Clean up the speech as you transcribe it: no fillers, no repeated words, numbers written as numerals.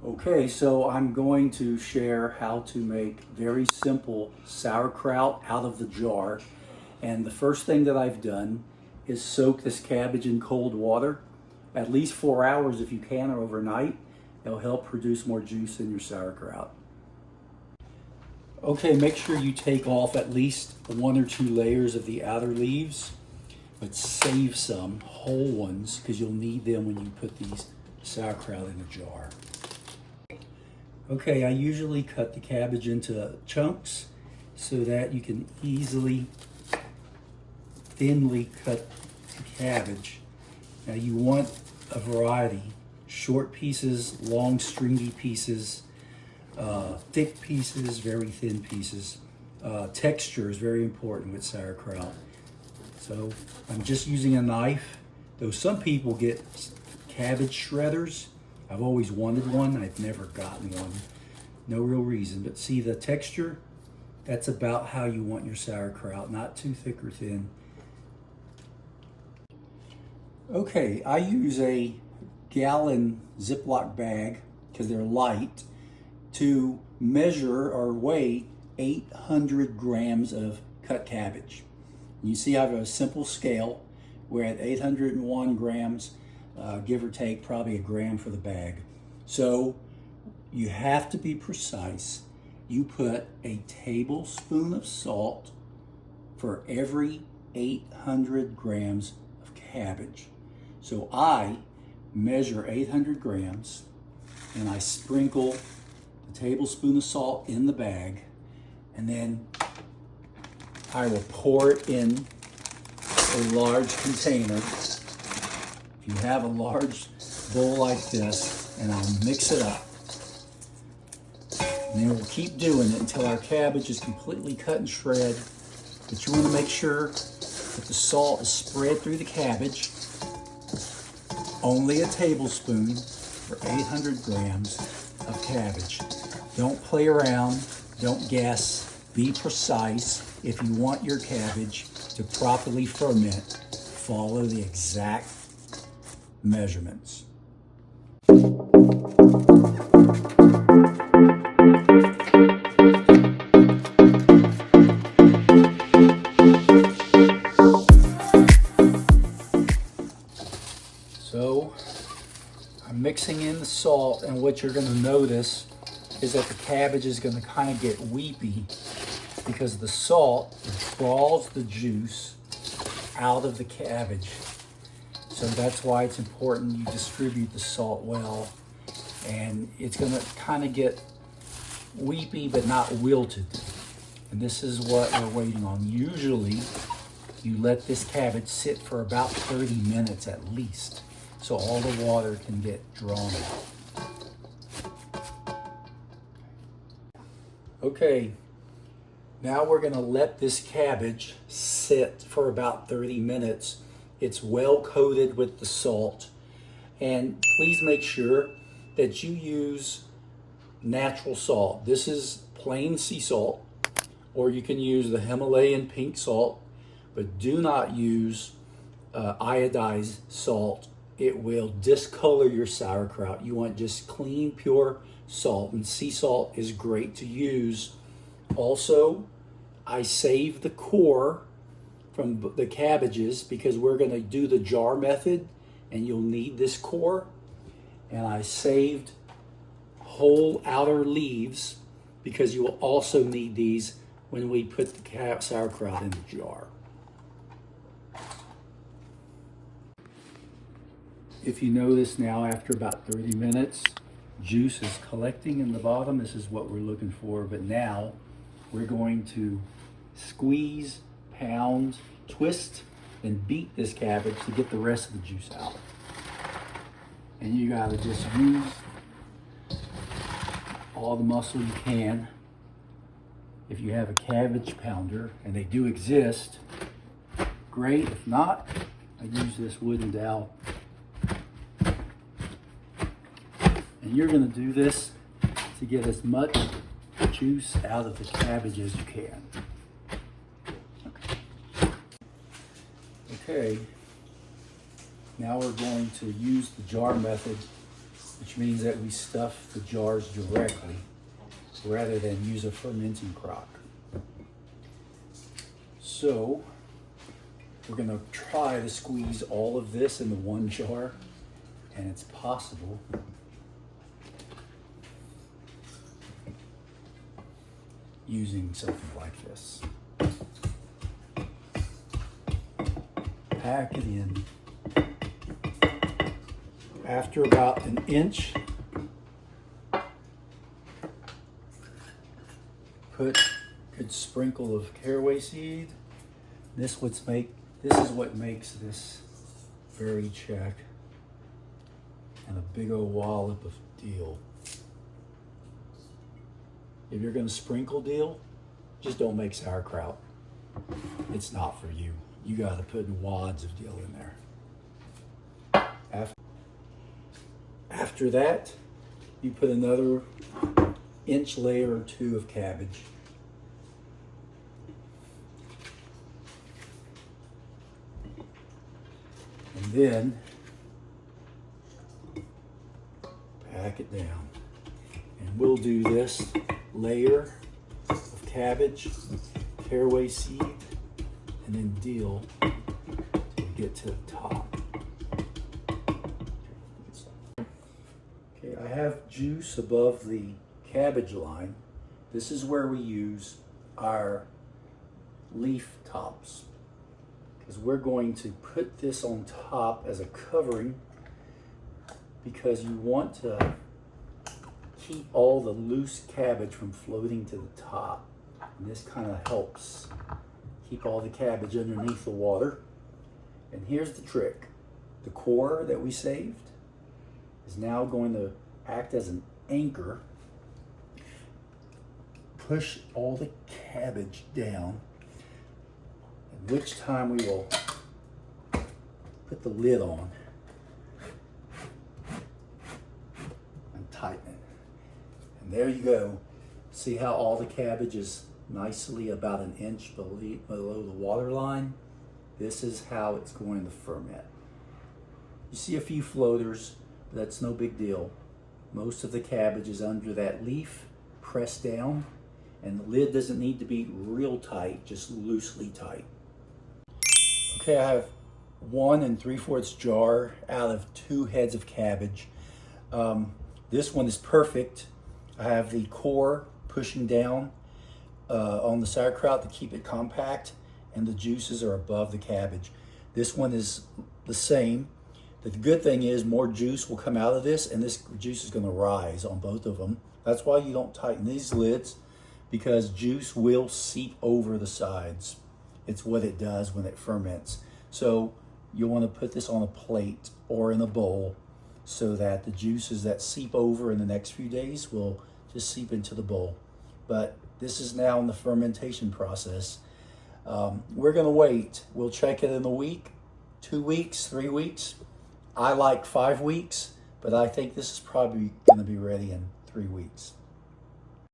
Okay, so I'm going to share how to make very simple sauerkraut out of the jar. And the first thing that I've done is soak this cabbage in cold water, at least 4 hours if you can, or overnight. It'll help produce more juice in your sauerkraut. Okay, make sure you take off at least 1 or 2 layers of the outer leaves, but save some whole ones because you'll need them when you put these sauerkraut in a jar. Okay, I usually cut the cabbage into chunks so that you can easily, thinly cut the cabbage. Now you want a variety: short pieces, long stringy pieces, thick pieces, very thin pieces. Texture is very important with sauerkraut. So I'm just using a knife, though some people get cabbage shredders. I've always wanted one. I've never gotten one. No real reason. But see the texture? That's about how you want your sauerkraut. Not too thick or thin. Okay, I use a gallon Ziploc bag, because they're light, to measure or weigh 800 grams of cut cabbage. You see I have a simple scale. We're at 801 grams. Give or take probably a gram for the bag. So you have to be precise. You put a tablespoon of salt for every 800 grams of cabbage. So I measure 800 grams and I sprinkle a tablespoon of salt in the bag, and then I will pour it in a large container. If you have a large bowl like this, and I'll mix it up. And then we'll keep doing it until our cabbage is completely cut and shred. But you want to make sure that the salt is spread through the cabbage. Only a tablespoon for 800 grams of cabbage. Don't play around, don't guess, be precise. If you want your cabbage to properly ferment, follow the exact measurements. So I'm mixing in the salt, and what you're going to notice is that the cabbage is going to kind of get weepy because the salt draws the juice out of the cabbage. So that's why it's important you distribute the salt well. And it's going to kind of get weepy but not wilted. And this is what we're waiting on. Usually you let this cabbage sit for about 30 minutes at least, so all the water can get drawn out. Okay, now we're going to let this cabbage sit for about 30 minutes. It's well coated with the salt. And please make sure that you use natural salt. This is plain sea salt, or you can use the Himalayan pink salt, but do not use iodized salt. It will discolor your sauerkraut. You want just clean, pure salt, and sea salt is great to use. Also, I save the core from the cabbages because we're going to do the jar method and you'll need this core. And I saved whole outer leaves because you will also need these when we put the sauerkraut in the jar. If you notice now, after about 30 minutes, juice is collecting in the bottom. This is what we're looking for. But now we're going to squeeze, pound, twist, and beat this cabbage to get the rest of the juice out. And you gotta just use all the muscle you can. If you have a cabbage pounder, and they do exist, great. If not, I use this wooden dowel. And you're going to do this to get as much juice out of the cabbage as you can. Okay, now we're going to use the jar method, which which means that we stuff the jars directly rather than use a fermenting crock. So we're going to try to squeeze all of this into one jar, and it's possible. Using something like this. Pack it in. After about an inch, put a good sprinkle of caraway seed. This is what makes this very check, and a big old wallop of dill. If you're going to sprinkle dill, just don't make sauerkraut. It's not for you. You got to put wads of dill in there. After that, you put another inch layer or two of cabbage. And then pack it down. And we'll do this layer of cabbage, caraway seed, and then dill to get to the top. Okay, I have juice above the cabbage line. This is where we use our leaf tops, because we're going to put this on top as a covering, because you want to keep all the loose cabbage from floating to the top. And this kind of helps keep all the cabbage underneath the water. And here's the trick. The core that we saved is now going to act as an anchor. Push all the cabbage down, at which time we will put the lid on and tighten it. And there you go. See how all the cabbage is nicely about an inch below the water line? This is how it's going to ferment. You see a few floaters, but that's no big deal. Most of the cabbage is under that leaf, pressed down, and the lid doesn't need to be real tight, just loosely tight. Okay, I have 1 3/4 jar out of 2 heads of cabbage. This one is perfect. I have the core pushing down on the sauerkraut to keep it compact, and the juices are above the cabbage. This one is the same. The good thing is more juice will come out of this, and this juice is going to rise on both of them. That's why you don't tighten these lids, because juice will seep over the sides. It's what it does when it ferments. So you'll want to put this on a plate or in a bowl so that the juices that seep over in the next few days will just seep into the bowl. But this is now in the fermentation process. We're going to wait. We'll check it in a week, 2 weeks, 3 weeks. I like 5 weeks, but I think this is probably going to be ready in 3 weeks.